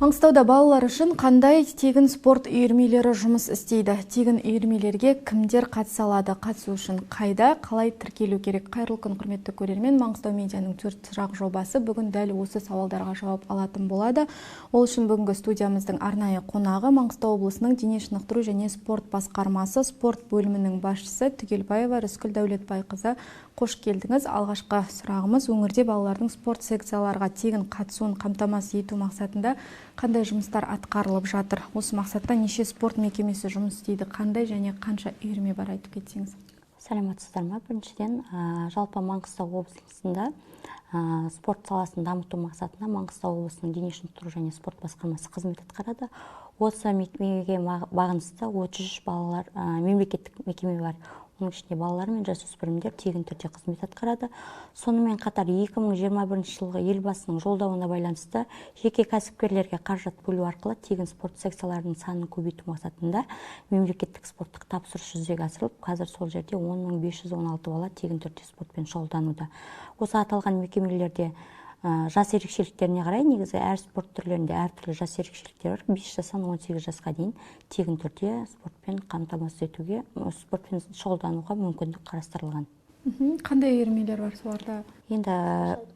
Маңғыстауда балалар үшін қандай тегін спорт үйірмелері жұмыс істейді? Тегін үйірмелерге кімдер қатыса алады? Қатысу үшін қайда, қалай тіркелу керек? Қайырлы күн, құрметті көрермен. Маңғыстау медианың 4 сұрақ жобасы бүгін дәл осы сауалдарға жауап алатын болады. Ол үшін бүгінгі студиямыздың арнайы қонағы Маңғыстау облысының дене шынықтыру және спорт басқармасы спорт бөлімінің басшысы Түгелбаева Рыскүл Дәулетбайқызы. Қош келдіңіз. Алғашқы сұрағымыз, өңірде балалардың спорт секцияларға тегін қатысуын қамтамасыз ету мақсатында қандай жұмыстар атқарылып жатыр? Осы мақсатта неше спорт мекемесі жұмыс істейді? Қандай және қанша үйірме бар, айтып кетсеңіз? Саламатсыздар ма? Біріншіден, жалпы Маңғыстау облысында спорт саласын дамыту мақсатында Маңғыстау облысының дене шынықтыру және спорт басқармасы қызмет атқарады. Осы мекемеге бағынысты 33 балалар мемлекеттік мекеме бар. Оның ішінде балалар мен жасөспірімдер тегін түрде қызмет атқарады. Сонымен қатар 2021 жылғы елбасының жолдауына байланысты жеке кәсіпкерлерге қаражат бөлу арқылы тегін спорт секцияларының санын көбейту мақсатында мемлекеттік спорттық тапсырыс жүзеге асырылып, қазір сол жерде 10.516 бала тегін түрде спортпен шұғылдануда. Осы аталған мекемелерде жас ерекшеліктеріне қарай, негізі әр спорт түрлерінде әртүрлі жас ерекшеліктер бар. 5 жастан 18 жасқа дейін тегін түрде спортпен қамтамасыз етуге, спортпен шұғылдануға мүмкіндік қарастырылған. Қандай үйірмелер бар соларда? Енді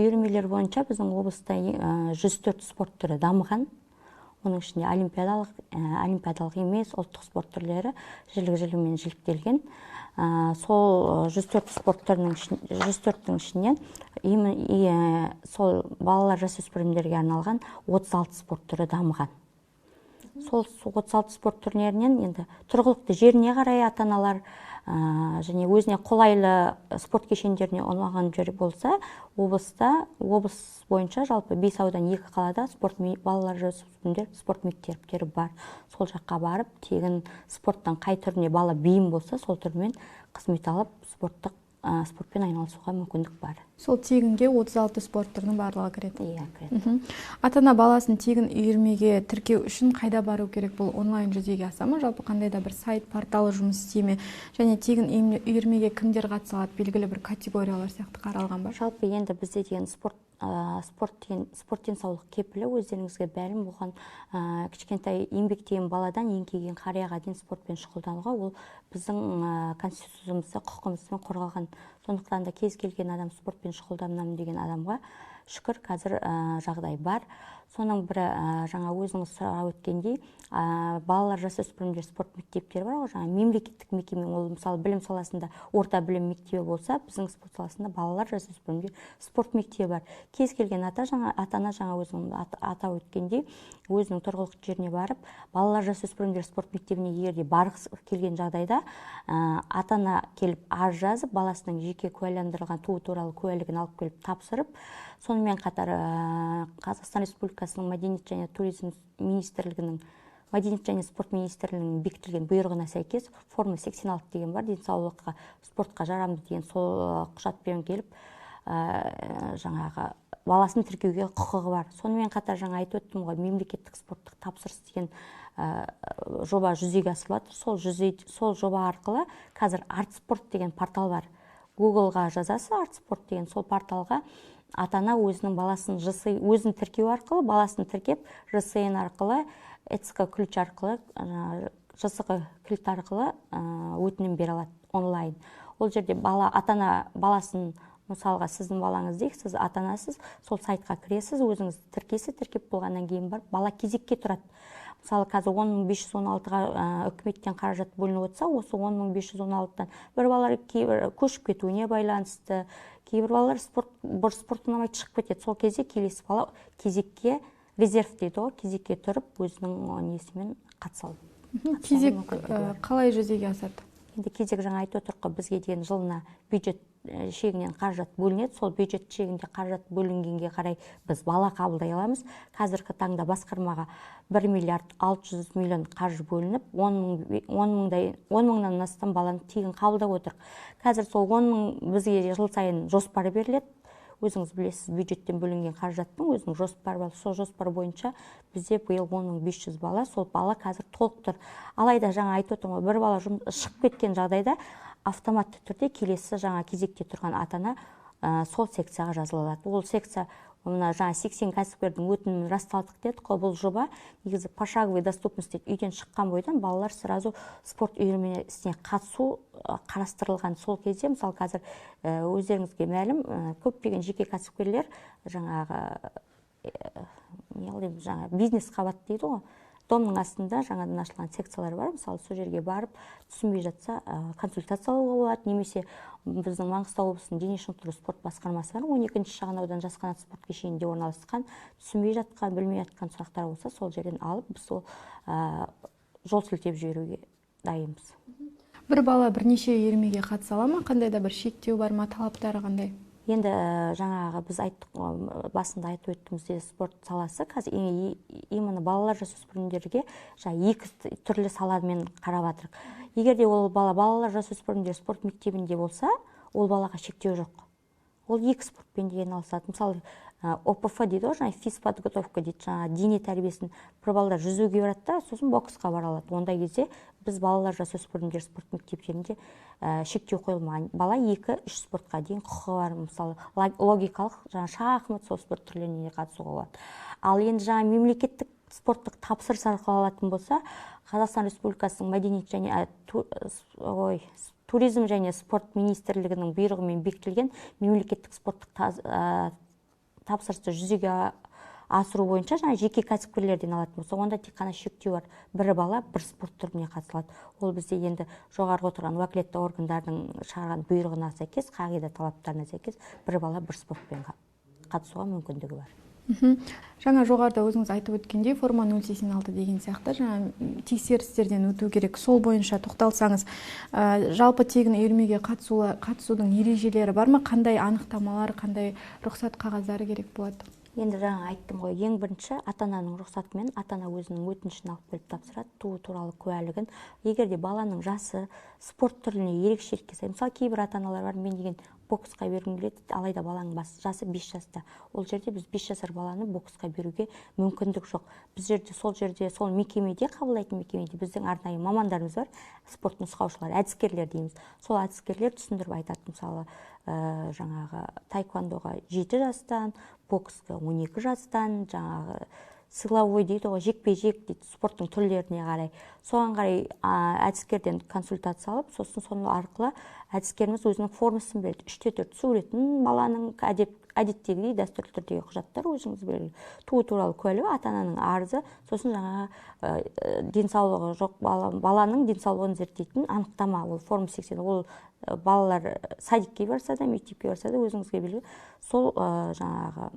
үйірмелер бойынша біздің облыста 104 спорт түрі дамыған. Оның ішінде олимпиадалық емес ұлттық спорт түрлері жілігімен жіліктелген. Сол 104 спорт түрінің 104-тің ішінен сол балалар жасөспірімдерге арналған 36 спорт түрі дамыған. Сол 36 спорт түрлерінен енді тұрғылықты жеріне қарай ата-аналар және өзіне қолайлы спорт кешендеріне ұнаған жер болса, облыс бойынша жалпы 5 аудан 2 қалада балалар жасөспірімдер спорт мектептері бар. Сол жаққа барып, тегін спорттан қай түріне бала бейім болса, сол түрмен қызмет алып, спортпен айналысуға мүмкіндік бар. Сол тегінге 36 спорт түрінің барлығы кіреді? Иә, кіреді. Ата-ана баласын тегін үйірмеге тіркеу үшін қайда бару керек? Бұл онлайн жүзеге аса ма? Жалпы қандай да бір сайт, порталы жұмыс істей ме? Және тегін үйірмеге кімдер қатыса алады? Белгілі бір категориялар сияқты қаралған ба? Жалпы енді бізде деген спорт денсаулық кепілі өздеріңізге бәрін болған кішкентай еңбектеген баладан еңкейген қарияға дейін спортпен шұғылдануға ол біздің конституциямызда құқығымызбен қорғалған. Сондықтан да кез келген адам спортпен шұғылданамын деген адамға шүкір қазір жағдай бар. Соның бірі жаңа өзіңіз сұрап өткендей, балалар жасөспірімдер спорт мектептері бар. Жаңа мемлекеттік мекеме, ол мысалы білім саласында орта білім мектебі болса, біздің спорт саласында балалар жасөспірімдер спорт мектебі бар. Кез келген ата-ана жаңа өзіңіз атап өткендей, өзінің тұрғылықты жеріне барып, балалар жасөспірімдер спорт мектебіне егерде барғысы келген жағдайда ата-ана келіп арыз жазып, баласының жеке куәландырылған туы туралы куәлігін алып келіп тапсырып, сонымен қатар Қазақстан Республикасының мәдениет және туризм министрлігінің Мәдениет және спорт министрлігінің бекітілген бұйрығына сәйкес форма 86 деген бар, денсаулыққа, спортқа жарамды деген сол құжатпен келіп жаңағы баласын тіркеуге құқығы бар. Сонымен қатар жаңа айтып өттім ғой, мемлекеттік спорттық тапсырыс деген жоба жүзеге асырылады. Сол жоба арқылы қазір артспорт деген портал бар. Google-ға жазасы артспорт деген сол порталға ата-ана өзінің баласын өзін тіркеу арқылы, баласын тіркеп, ЖСН арқылы, ЭЦК ключ арқылы, ЖСК кілт арқылы өтінім бере алады онлайн. Ол жерде ата-ана баласын, мысалға сіздің балаңыз дейік, сіз ата-анасыз, сол сайтқа кіресіз, өзіңіз тіркеп болғаннан кейін бар, бала кезекке тұрады. Мысалы, қазір 10.516-ға үкіметтен қаражат бөлініп отырса, осы 10.516-дан бір балалар кейбір көшіп кетуіне байланысты, кейбір балалар спорт ұнамайды шығып кетеді. Сол кезде келесі бала кезекке, резерв дейді ғой, кезекке тұрып, өзінің несімен қатыса алады. Кезек қалай жүзеге асады? Енді кезек жаңа айтып отырық қой, бізге деген жылына бюджет шегінен қаражат бөлінеді. Сол бюджет шегінде қаражат бөлінгенге қарай біз бала қабылдай аламыз. Қазіргі таңда басқармаға 1 миллиард 600 миллион қаржы бөлініп, 10 мыңнан астам баланы тегін қабылдап отыр. Қазір сол 10 мың бізге жыл сайын жоспары беріледі. Өзіңіз білесіз, бюджеттен бөлінген қаражаттың өзінің жоспары бар. Сол жоспар бойынша бізде биыл 10.500 бала, сол бала қазір толық тұр. Алайда жаңа айтып отырмын ғой, бір бала шығып кеткен жағдайда автоматты түрде келесі жаңа кезекте тұрған ата-ана сол секцияға жазыла алады. Ол секция мына жаңа 80 кәсіпкердің өтінімін расталдық дедік қой. Бұл жоба негізі пошаговый доступность дейді. Үйден шыққан бойдан балалар сразу спорт үйірмесіне қатысу қарастырылған. Сол кезде мысалы қазір өздеріңізге мәлім, көптеген жеке кәсіпкерлер жаңағы бизнес қабат дейді ғой. Домның астында жаңадан ашылған секциялар бар. Мысалы, сол жерге барып, түсінбей жатса, консультациялауға болады. Немесе біздің Маңғыстау облысының дене шынықтыру спорт басқармасы бар. 12-ші шағын аудан жас қанат спорт кешенінде орналасқан. Түсінбей жатқан, білмей жатқан сұрақтар болса, сол жерден алып, біз сол жол сілтеп жіберуге дайынбыз. Бір бала бірнеше үйірмеге қатыса ала ма? Қандай да бір шектеу бар ма? Талаптары қандай? Енді жаңағы біз айттық, басында айтып өттімізде спорт саласы қазір именно балалар жасөспірімдерге екі түрлі саламен қарап жатырық. Егер де ол балалар жасөспірімдер спорт мектебінде болса, ол балаға шектеу жоқ. Ол екі спортпен де айналысады. Мысалы, ОПФ дейді ғой, физподготовка дейді, дене тәрбиесін бір балалар жүзуге барады да, сосын боксқа бара алады. Ондай кезде біз балалар жасөспірімдер спорт мектептерінде шектеу қойылмаған. Бала 2-3 спортқа дейін құқығы бар. Мысалы, логикалық, шахмат, сол спорт түрлеріне қатысуға болады. Ал енді мемлекеттік спорттық тапсырыс арқылы алатын болса, Қазақстан Республикасының мәдениет және туризм және спорт министрлігінің бұйрығымен бекітілген мемлекеттік спорттық тапсырысты жүзеге асыру бойынша жеке кәсіпкерлерден алатын болса, онда тек қана шектеу бар. Бір бала бір спорт түріне қатысылады. Ол бізде енді жоғарғы отырған уәкілетті органдардың шығарған бұйрығына сәйкес, қағида талаптарына сәйкес, бір бала бір спортпен қатысуға мүмкіндігі бар. Жаңа жоғарыда өзіңіз айтып өткендей, форма 086 деген сияқты тексерістерден өту керек. Сол бойынша тоқталсаңыз, жалпы тегін үйірмеге қатысудың ережелері бар ма? Қандай анықтамалар, қандай рұқсат қағаздары керек болады? Енді жаңа айттым ғой, ең бірінші ата-ананың рұқсатымен ата-ана өзінің өтінішін алып келіп тапсырады, туу туралы куәлігін. Егер де баланың жасы спорт түріне ерекшелікке сай, мысалы кейбір ата-аналар бар, мен деген боксқа бергім келеді, алайда баланың жасы 5 жаста. Ол жерде біз 5 жасар баланы боксқа беруге мүмкіндік жоқ. Біз сол мекемеде, қабылдайтын мекемеде біздің арнайы мамандарымыз бар, спорт нұсқаушылар, әдіскерлер дейміз. Сол әдіскерлер түсіндіріп айтады, мысалы, жаңағы таэквондоға 7 жастан, боксқа 12 жастан, жаңағы силовой дейді ғой, жекпе-жек дейді, спорттың түрлеріне қарай. Соған қарай әдіскерден консультация алып, сосын соны арқылы әдіскеріміз өзінің формасын береді. 3-4 суретін, баланың әдеттегідей дәстүрлі түрдегі құжаттар өзіңіз береді. Туу туралы куәлігі, ата-ананың арызы, сосын жаңағы денсаулығы жоқ баланың денсаулығын зерттейтін анықтама, ол форма 80, ол балалар садикке барса да, мектепке барса да өзіңізге белгілі. Сол жаңағы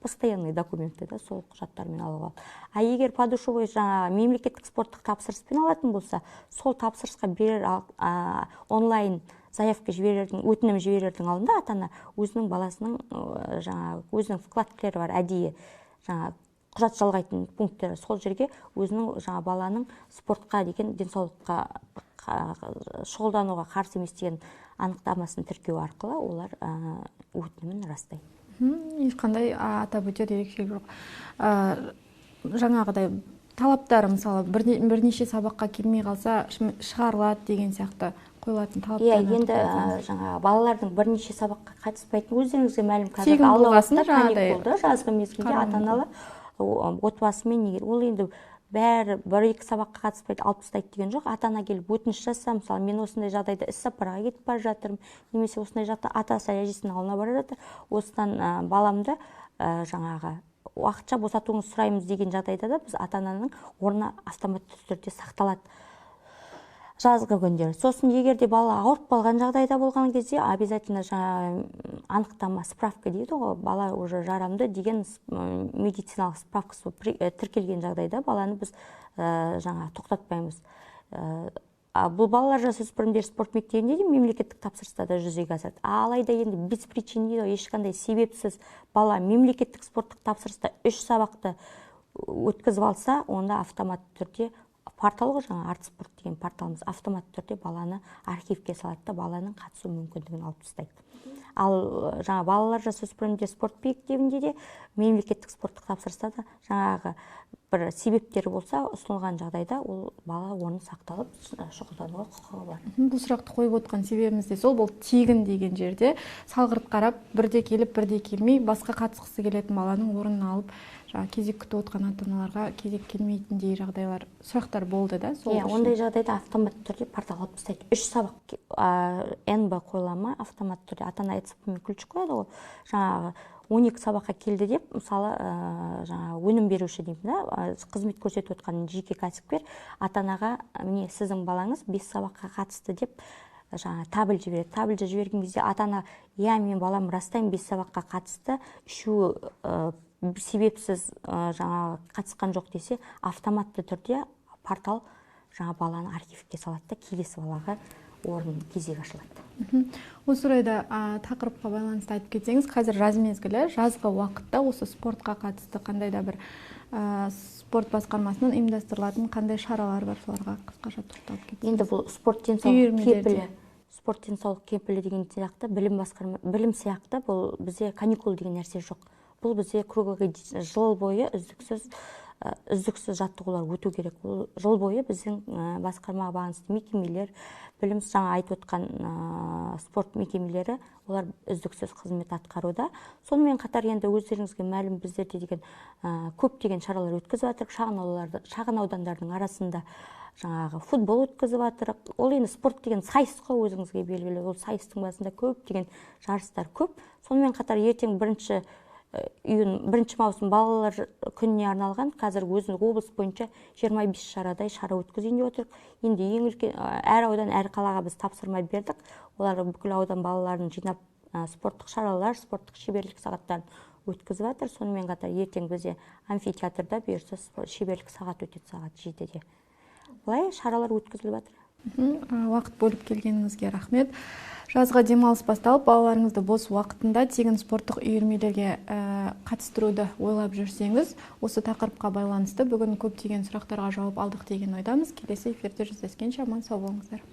постоянный документы да, сол құжаттармен алуға. А егер по душевой мемлекеттік спорттық тапсырыспен алатын болса, сол тапсырысқа берер онлайн заявка жіберердің, өтінім жіберердің алдында ата-ана өзінің баласының өзінің вкладкілері бар, әдейі құжат жалғайтын пункттері, сол жерге өзінің баланың спортқа деген денсаулыққа шұғылдануға қарсы емес деген анықтамасын тіркеу арқылы олар өтінімін растайды. Ешқандай атап өтер ерекшелік жоқ. Жаңағыдай талаптары, мысалы, бірнеше сабаққа келмей қалса шығарылады деген сияқты қойылатын талаптар. Енді балалардың бірнеше сабаққа қатыспайтын, өздеріңізге мәлім, қазір алла уақытта каникулда жазғы мезгілде ата-аналар отбасымен егер ол енді бәрі 1-2 сабаққа қатыспайды, алып тастайды деген жоқ. Ата-ана келіп өтініш жазса, мысалы, мен осындай жағдайда іс-сапарға кетіп бара жатырмын, немесе осындай жақта атасы әжесінің ауылына бара жатыр, осыдан баламды уақытша босатуыңызды сұраймыз деген жағдайда да біз ата-ананың орнына автоматты түрде сақталады жазғы күндері. Сосын егер де бала ауырып қалған жағдайда болған кезде обязательно анықтама, справка дейді ғой, бала уже жарамды деген медициналық справкасы тіркелген жағдайда баланы біз тоқтатпаймыз. Бұл балалар жасөспірімдер спорт мектебінде де мемлекеттік тапсырыста да жүзеге асады. Алайда енді без причин дейді, ешқандай себепсіз бала мемлекеттік спорттық тапсырыста 3 сабақты өткізіп алса, онда автоматты түрде портал ғой, артспорт деген порталымыз автоматты түрде баланы архивке салады да баланың қатысу мүмкіндігін алып тастайды. Ал балалар жасөспірімдер спорт мектебінде де мемлекеттік спорттық тапсырыста да бір себептері болса, ұсынылған жағдайда ол бала орны сақталып шұғылдануға құқығы бар. Бұл сұрақты қойып отқан себебіміз де сол, бұл тегін деген жерде салғырт қарап, бірде келіп, бірде келмей, басқа қатысқысы келетін баланың орнын алып, кезек күтіп отқан ата-аналарға кезек келмейтіндей жағдайлар, сұрақтар болды да? Ондай жағдайда автоматты түрде портал алып тастайды. 3 сабақ НБ қойылама автоматты түрде ата-ана айтып күлчік қояды ғой. Жаңағы 12 сабаққа келді деп, мысалы, өнім беруші деймін да, қызмет көрсетіп отқан жеке кәсіпкер ата-анаға, міне сіздің балаңыз 5 сабаққа қатысты деп, табль жібереді. Табльді жіберген кезде ата-ана, мен балам растаймын 5 сабаққа қатысты, үшеуі себепсіз қатысқан жоқ десе, автоматты түрде портал баланы архивке салады да, келесі балаға орын кезек ашылады. Осы орайда тақырыпқа байланысты айтып кетсеңіз, қазір жаз мезгілі, жазғы уақытта осы спортқа қатысты қандай да бір спорт басқармасынан ұйымдастырылатын қандай шаралар бар, соларға қысқаша тоқталып кетсеңіз. Енді бұл спорт денсаулық кепілі деген сияқты, білім сияқты, бұл бізде каникул деген нәрсе жоқ. Бұл бізде круглый жыл бойы үздіксіз жаттығулар өту керек. Бұл жыл бойы біздің басқармаға бағынысты мекемелер, білім жаңа айтып отқан спорт мекемелері, олар үздіксіз қызмет атқаруда. Сонымен қатар енді өздеріңізге мәлім, біздерде деген көптеген шаралар өткізіп жатыр. Шағын аудандардың арасында жаңағы футбол өткізіп жатыр. Ол енді спорт деген сайыс қой, өзіңізге белгілі. Ол сайыстың басында көптеген жарыстар көп. Сонымен қатар ертең 1 маусым балалар күніне арналған, қазір өзінің облыс бойынша 25 шарадай шара өткізейін деп отырық. Енді ең үлкен әр аудан, әр қалаға біз тапсырма бердік. Олар бүкіл аудан балаларын жинап спорттық шаралар, спорттық шеберлік сағаттарын өткізіп жатыр. Сонымен қатар ертең бізде амфитеатрда бұйырса шеберлік сағат өтеді, сағат 7-де. Бұлай шаралар өткізіліп жатыр. Уақыт бөліп келгеніңізге рахмет. Жазға демалыс басталып, балаларыңызды бос уақытында тегін спорттық үйірмелерге қатыстыруды ойлап жүрсеңіз, осы тақырыпқа байланысты бүгін көптеген сұрақтарға жауап алдық деген ойдамыз. Келесі эфирде жүздескенше аман сау болыңыздар.